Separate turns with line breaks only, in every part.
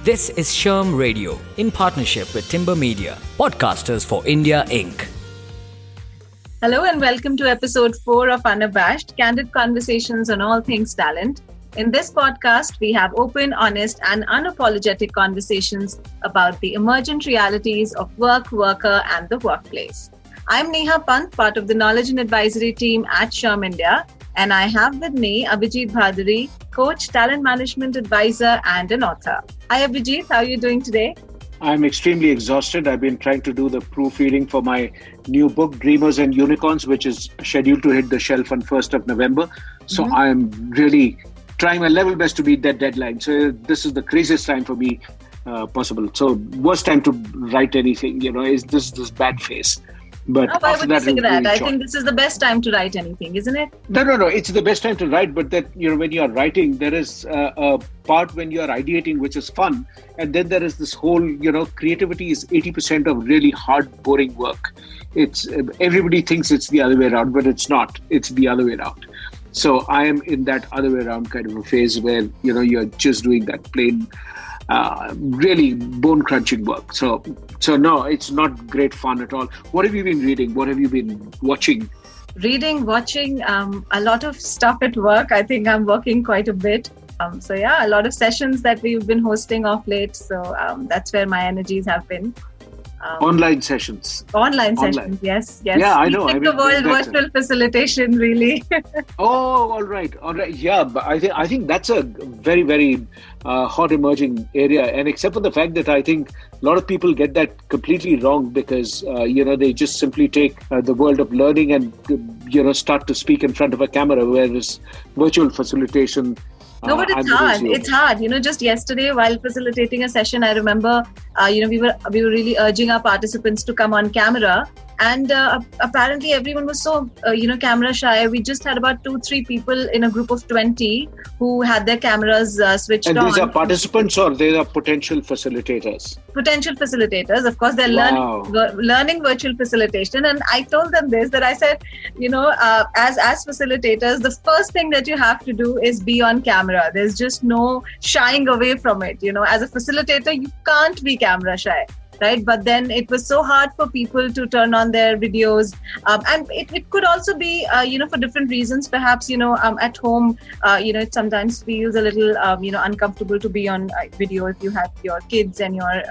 This is SHRM Radio in partnership with Timber Media, Podcasters for India Inc.
Hello and welcome to episode 4 of Unabashed, candid conversations on all things talent. In this podcast, we have open, honest and unapologetic conversations about the emergent realities of work, worker and the workplace. I'm Neha Pant, part of the Knowledge and Advisory team at SHRM India, and I have with me Abhijit Bhaduri, coach, talent management advisor and an author. Hi Abhijit, how are you doing today?
I'm extremely exhausted. I've been trying to do the proofreading for my new book, Dreamers and Unicorns, which is scheduled to hit the shelf on 1st of November. So I'm really trying my level best to beat that deadline. So this is the craziest time for me possible. So worst time to write anything, is this bad phase. But
why would you say that? I think this is the best time to write anything, isn't it?
No. It's the best time to write, but that when you are writing, there is a part when you are ideating, which is fun, and then there is this whole creativity is 80% of really hard, boring work. It's everybody thinks it's the other way around, but it's not. It's the other way around. So I am in that other way around kind of a phase where you're just doing that plain. Really bone-crunching work. So no, it's not great fun at all. What have you been reading? What have you been watching?
Watching a lot of stuff at work. I think I'm working quite a bit. A lot of sessions that we've been hosting off late. So that's where my energies have been.
Online sessions.
Online sessions, yes.
Yeah, I know.
The world virtual facilitation, really.
Oh, all right. Yeah, but I think that's a very, very hot emerging area. And except for the fact that I think a lot of people get that completely wrong because, they just simply take the world of learning and, start to speak in front of a camera, whereas virtual facilitation.
No, but it's hard. It's hard. Just yesterday while facilitating a session, I remember, we were really urging our participants to come on camera. And apparently everyone was so, camera shy. We just had about 2-3 people in a group of 20 who had their cameras switched on.
And these are participants or they are potential facilitators?
Potential facilitators. Of course, they're learning virtual facilitation. And I told them this, that I said, as facilitators, the first thing that you have to do is be on camera. There's just no shying away from it. As a facilitator, you can't be camera shy. Right, but then it was so hard for people to turn on their videos, and it could also be, for different reasons. Perhaps at home, it sometimes feels a little, uncomfortable to be on video if you have your kids and your,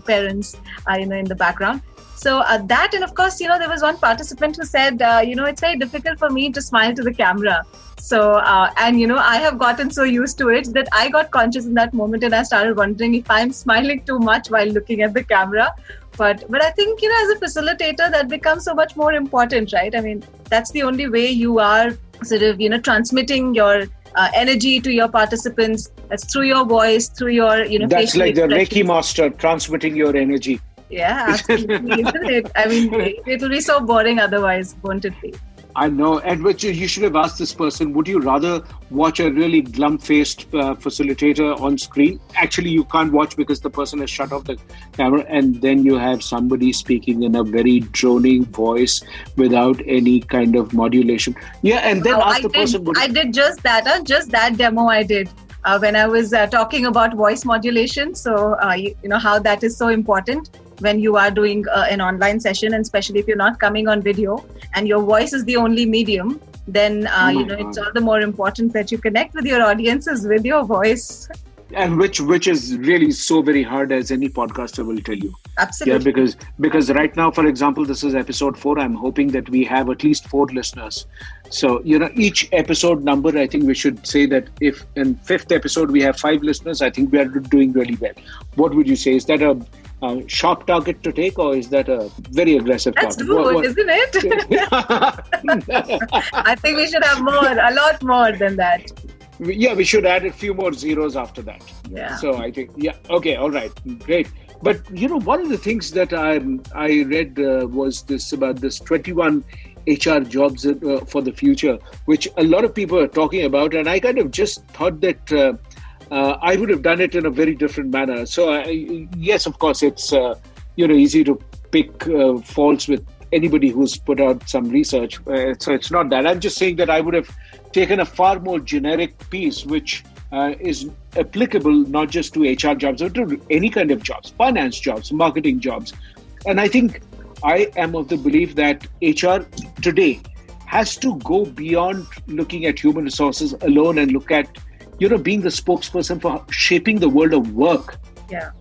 parents, in the background. So that, and of course, there was one participant who said, it's very difficult for me to smile to the camera. So, I have gotten so used to it that I got conscious in that moment and I started wondering if I'm smiling too much while looking at the camera. But I think, as a facilitator, that becomes so much more important, right? I mean, that's the only way you are sort of, transmitting your energy to your participants. That's through your voice, through your,
That's like the Reiki master transmitting your energy.
Yeah, absolutely, isn't it? I mean, it'll be so boring otherwise, won't it be?
I know. And you should have asked this person, would you rather watch a really glum-faced facilitator on screen? Actually, you can't watch because the person has shut off the camera, and then you have somebody speaking in a very droning voice without any kind of modulation. Yeah, and then ask the person...
I did just that demo I did. When I was talking about voice modulation. So, how that is so important when you are doing an online session, and especially if you're not coming on video and your voice is the only medium, then, it's all the more important that you connect with your audiences with your voice.
And which is really so very hard, as any podcaster will tell you.
Absolutely.
Yeah, because right now, for example, this is episode 4. I'm hoping that we have at least 4 listeners. So, each episode number, I think we should say that if in 5th episode we have 5 listeners, I think we are doing really well. What would you say? Is that a sharp target to take, or is that a very aggressive target?
That's good, isn't it? I think we should have a lot more than that.
Yeah, we should add a few more zeros after that.
Yeah.
So I think, okay, all right, great. But, one of the things that I read was this about this 21 HR jobs for the future, which a lot of people are talking about. And I kind of just thought that I would have done it in a very different manner. So, yes, of course, it's, easy to pick faults with anybody who's put out some research. So it's not that. I'm just saying that I would have taken a far more generic piece, which is applicable not just to HR jobs, but to any kind of jobs, finance jobs, marketing jobs. And I think I am of the belief that HR today has to go beyond looking at human resources alone and look at, being the spokesperson for shaping the world of work.
Yeah.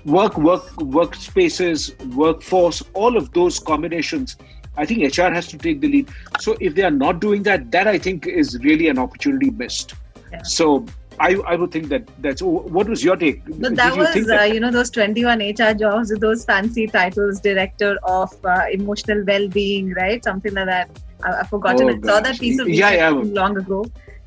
Workspaces, workforce, all of those combinations. I think HR has to take the lead. So if they are not doing that, that I think is really an opportunity missed.
Yeah.
So I would think that's. What was your take?
But that was, those 21 HR jobs with those fancy titles, director of emotional well-being, right? Something like that. I've forgotten. I saw that piece of long ago.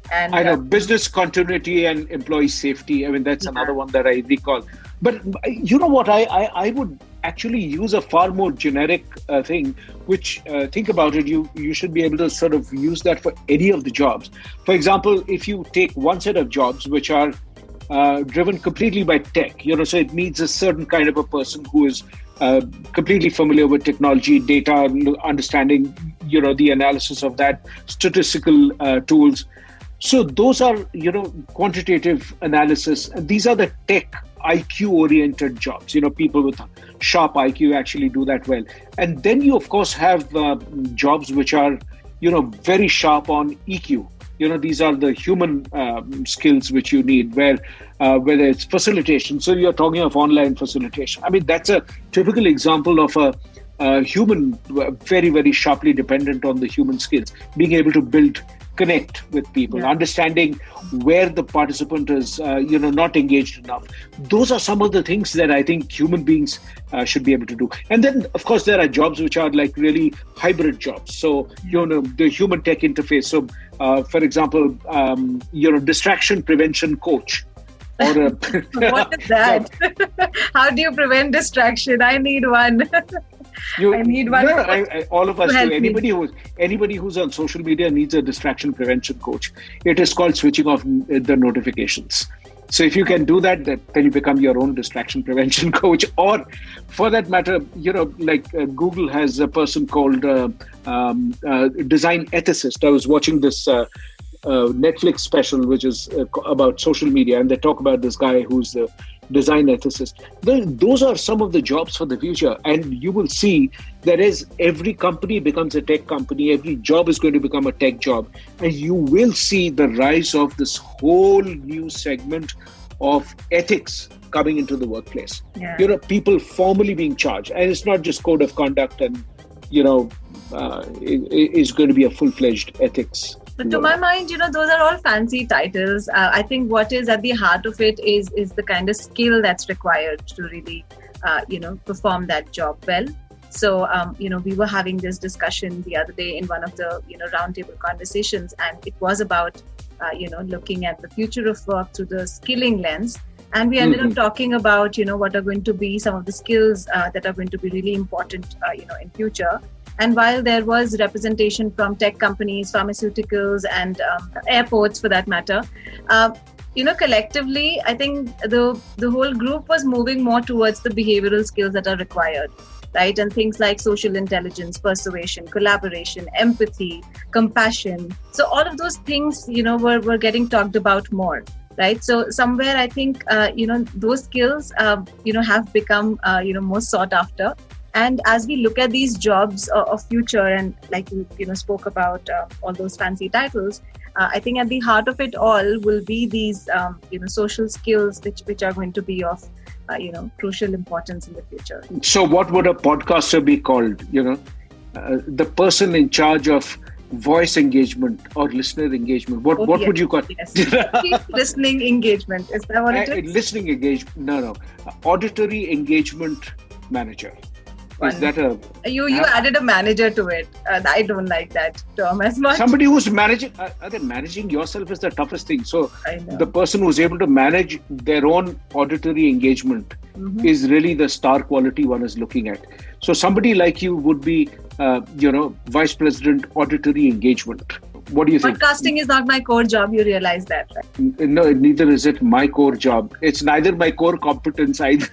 And
I know business continuity and employee safety. I mean, that's another one that I recall. But you know what? I would actually use a far more generic thing, which think about it, you should be able to sort of use that for any of the jobs. For example, if you take one set of jobs which are driven completely by tech, so it needs a certain kind of a person who is completely familiar with technology, data, understanding, the analysis of that, statistical tools. So those are, quantitative analysis. And these are the tech IQ-oriented jobs. People with sharp IQ actually do that well. And then you, of course, have jobs which are, very sharp on EQ. These are the human skills which you need, where whether it's facilitation. So you're talking of online facilitation. I mean, that's a typical example of a human, very, very sharply dependent on the human skills, being able to connect with people, understanding where the participant is, not engaged enough. Those are some of the things that I think human beings should be able to do. And then, of course, there are jobs which are like really hybrid jobs. So, the human tech interface. So, for example, distraction prevention coach. Or
what is that? How do you prevent distraction? I need one. I need one.
All of us do. Anybody who's on social media needs a distraction prevention coach. It is called switching off the notifications. So if you can do that, then you become your own distraction prevention coach. Or for that matter, Google has a person called design ethicist. I was watching this Netflix special, which is about social media, and they talk about this guy who's the design ethicist. Those are some of the jobs for the future, and you will see that as every company becomes a tech company, every job is going to become a tech job, and you will see the rise of this whole new segment of ethics coming into the workplace. People formally being charged, and it's not just code of conduct and is going to be a full-fledged ethics.
But to my mind, those are all fancy titles. I think what is at the heart of it is the kind of skill that's required to really, perform that job well. So, we were having this discussion the other day in one of the, roundtable conversations, and it was about, looking at the future of work through the skilling lens. And we ended up talking about, what are going to be some of the skills that are going to be really important, in future. And while there was representation from tech companies, pharmaceuticals, and airports for that matter, collectively, I think the whole group was moving more towards the behavioral skills that are required, right? And things like social intelligence, persuasion, collaboration, empathy, compassion. So all of those things, were getting talked about more. Right. So somewhere I think, those skills, have become, more sought after. And as we look at these jobs of future, and like you, spoke about all those fancy titles, I think at the heart of it all will be these, social skills which are going to be of, crucial importance in the future.
So what would a podcaster be called? The person in charge of voice engagement or listener engagement. What would you call it?
Yes. Listening engagement. Is that what it is?
Listening engagement. No. Auditory engagement manager. Is that
you added a manager to it? I don't like that term as much.
Somebody who's managing. Managing yourself is the toughest thing. So the person who's able to manage their own auditory engagement is really the star quality one is looking at. So somebody like you would be, vice president auditory engagement. What do you think?
Podcasting is not my core job. You realize that, right?
No, neither is it my core job. It's neither my core competence either.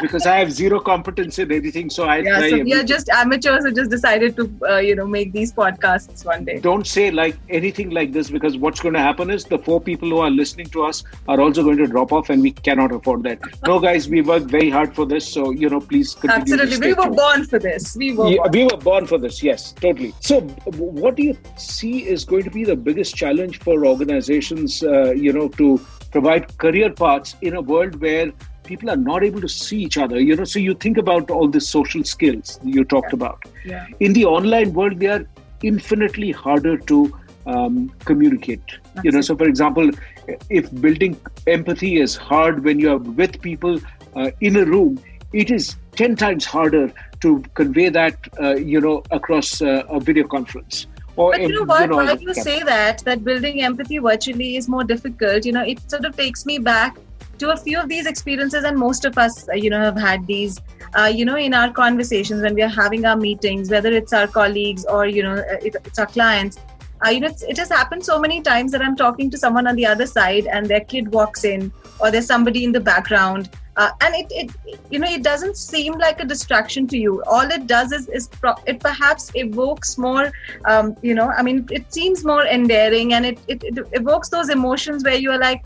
Because I have zero competence in anything. So I try.
So we are just amateurs who just decided to, make these podcasts one day.
Don't say like anything like this, because what's going to happen is the 4 people who are listening to us are also going to drop off, and we cannot afford that. No, guys, we worked very hard for this. So, please continue.
Absolutely. We were born for this. We were
born for this. Yes, totally. So what do you see is going to be the biggest challenge for organizations, to provide career paths in a world where people are not able to see each other? So you think about all the social skills you talked about.
Yeah.
In the online world, they are infinitely harder to communicate. So for example, if building empathy is hard when you are with people in a room, it is 10 times harder to convey that, across a video conference.
But you know what? Why you say that building empathy virtually is more difficult, it sort of takes me back to a few of these experiences, and most of us, have had these, in our conversations when we are having our meetings, whether it's our colleagues or, it's our clients. It has happened so many times that I'm talking to someone on the other side and their kid walks in, or there's somebody in the background. And it doesn't seem like a distraction to you. All it does is it perhaps evokes more, it seems more endearing, and it evokes those emotions where you are like,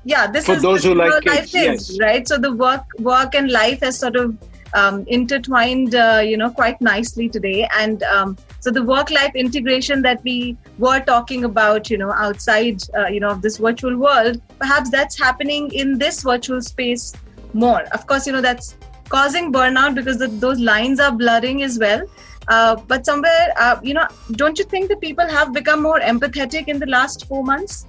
yeah, this
for
is
those who like
life
kids,
is, right? So the work and life has sort of intertwined, quite nicely today. And so the work-life integration that we were talking about, outside, of this virtual world, perhaps that's happening in this virtual space more. Of course, that's causing burnout because those lines are blurring as well. But somewhere, don't you think that people have become more empathetic in the last 4 months?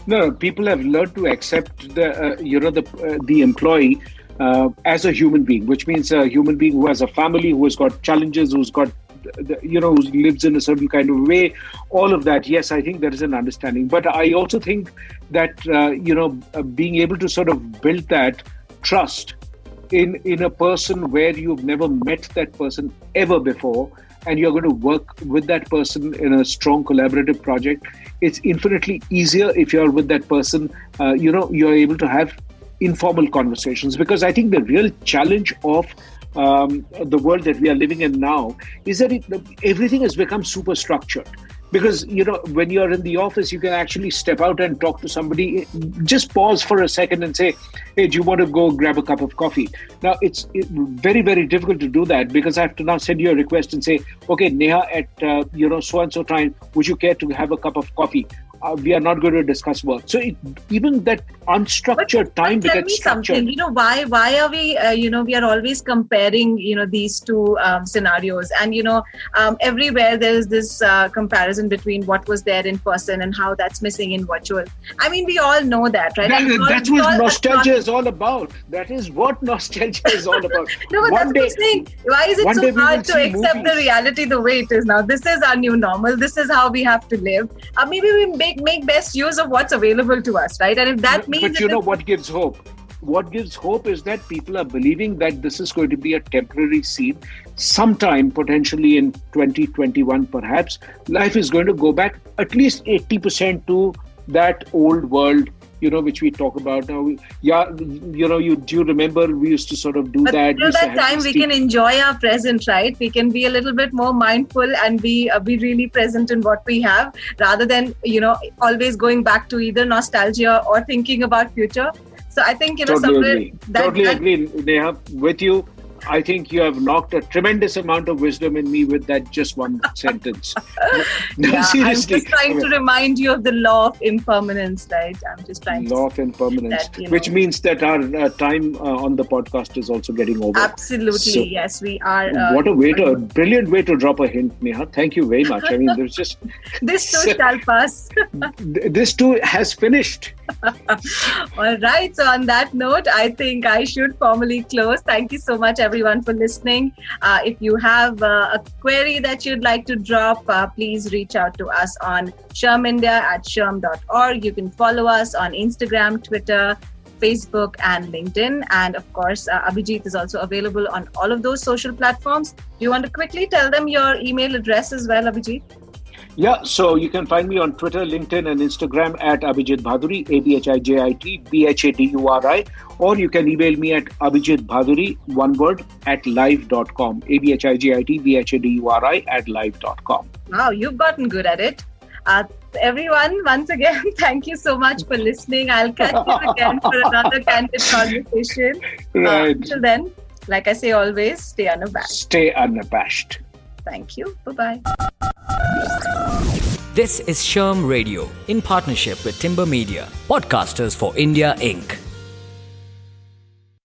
No, people have learned to accept the employee as a human being, which means a human being who has a family, who has got challenges, who's got, who lives in a certain kind of way. All of that, yes, I think there is an understanding. But I also think that, being able to sort of build that trust in a person where you've never met that person ever before, and you're going to work with that person in a strong collaborative project, it's infinitely easier if you're with that person, you're able to have informal conversations. Because I think the real challenge of the world that we are living in now is that everything has become super structured. Because, when you're in the office, you can actually step out and talk to somebody, just pause for a second and say, hey, do you want to go grab a cup of coffee? Now, it's very, very difficult to do that, because I have to now send you a request and say, okay, Neha, at, so-and-so time, would you care to have a cup of coffee? We are not going to discuss work. So even that unstructured time becomes structured.
Tell me something, why are we, we are always comparing, these two scenarios, and, everywhere there is this comparison between what was there in person and how that's missing in virtual. I mean, we all know that, right?
That's what nostalgia is all about. That is what nostalgia is all about.
No, but that's what I'm saying. Why is it so hard to accept the reality the way it is now? This is our new normal. This is how we have to live. Maybe we make best use of what's available to us, right? And if that means...
But what gives hope? What gives hope is that people are believing that this is going to be a temporary scene. Sometime, potentially in 2021 perhaps, life is going to go back at least 80% to that old world, which we talk about now. Yeah, do you remember we used to sort of do that?
Till that time, we can enjoy our present, right? We can be a little bit more mindful and be really present in what we have, rather than, always going back to either nostalgia or thinking about future. So I think,
totally agree, Neha, with you. I think you have knocked a tremendous amount of wisdom in me with that just one sentence.
No, seriously. I'm just trying to remind you of the law of impermanence, right? I'm just trying
law of impermanence, which means that our time on the podcast is also getting over.
Absolutely, so, yes, we are.
What a brilliant way to drop a hint, Neha. Thank you very much. I mean, there's just...
This too shall pass.
This too has finished.
All right. So on that note, I think I should formally close. Thank you so much, everyone, for listening. If you have a query that you'd like to drop, please reach out to us on SHRM India at shrm.org. You can follow us on Instagram, Twitter, Facebook, and LinkedIn. And of course, Abhijit is also available on all of those social platforms. Do you want to quickly tell them your email address as well, Abhijit?
Yeah, so you can find me on Twitter, LinkedIn, and Instagram at Abhijit Bhaduri, Abhijit Bhaduri, or you can email me at Abhijit Bhaduri, one word, at live.com, Abhijit Bhaduri at live.com.
Wow, you've gotten good at it. Everyone, once again, thank you so much for listening. I'll catch you again for another candid conversation.
Right.
Until then, like I say always, stay unabashed.
Stay unabashed.
Thank you. Bye-bye.
This is SHRM Radio in partnership with Timber Media, podcasters for India Inc.